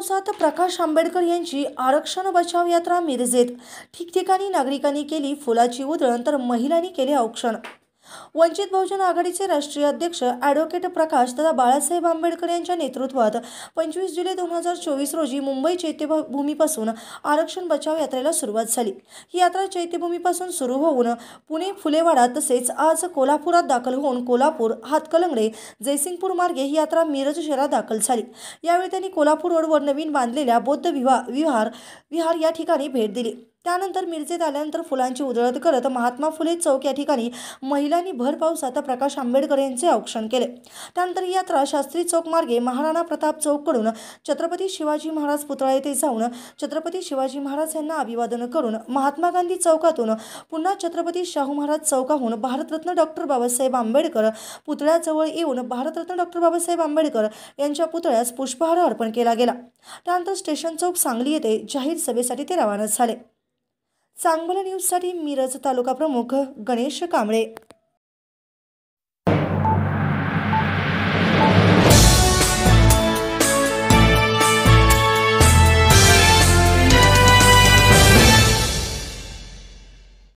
पावसात प्रकाश आंबेडकर यांची आरक्षण बचाव यात्रा मिरजेत ठिकठिकाणी नागरिकांनी केली फुलाची उधळण तर महिलांनी केले औक्षण। वंचित बहुजन आघाडीचे राष्ट्रीय अध्यक्ष ॲडव्होकेट प्रकाश दादा बाळासाहेब आंबेडकर यांच्या नेतृत्वात 25 जुलै 2024 रोजी मुंबई चैत्यभूमीपासून आरक्षण बचाव यात्रेला सुरुवात झाली। ही यात्रा चैत्यभूमीपासून सुरू होऊन पुणे फुलेवाडा तसेच आज कोल्हापुरात दाखल होऊन कोल्हापूर हातकलंगडे जयसिंगपूर मार्गे ही यात्रा मिरज शहरात दाखल झाली। यावेळी त्यांनी कोल्हापूर रोडवर नवीन बांधलेल्या बौद्ध विहार या ठिकाणी भेट दिली। त्यानंतर मिरजेत आल्यानंतर फुलांची उधळण करत महात्मा फुले चौक या ठिकाणी महिलांनी भर पावसात प्रकाश आंबेडकर यांचे औक्षण केले। त्यानंतर ही यात्रा शास्त्री चौक मार्गे महाराणा प्रताप चौककडून छत्रपती शिवाजी महाराज पुतळा येथे जाऊन छत्रपती शिवाजी महाराज यांना अभिवादन करून महात्मा गांधी चौकातून पुन्हा छत्रपती शाहू महाराज चौकाहून भारतरत्न डॉक्टर बाबासाहेब आंबेडकर पुतळ्याजवळ येऊन भारतरत्न डॉक्टर बाबासाहेब आंबेडकर यांच्या पुतळ्यास पुष्पहार अर्पण केला गेला। त्यानंतर स्टेशन चौक सांगली येथे जाहीर सभेसाठी ते रवाना झाले। सांगोला न्यूजसाठी मिरज तालुका प्रमुख गणेश कांबळे।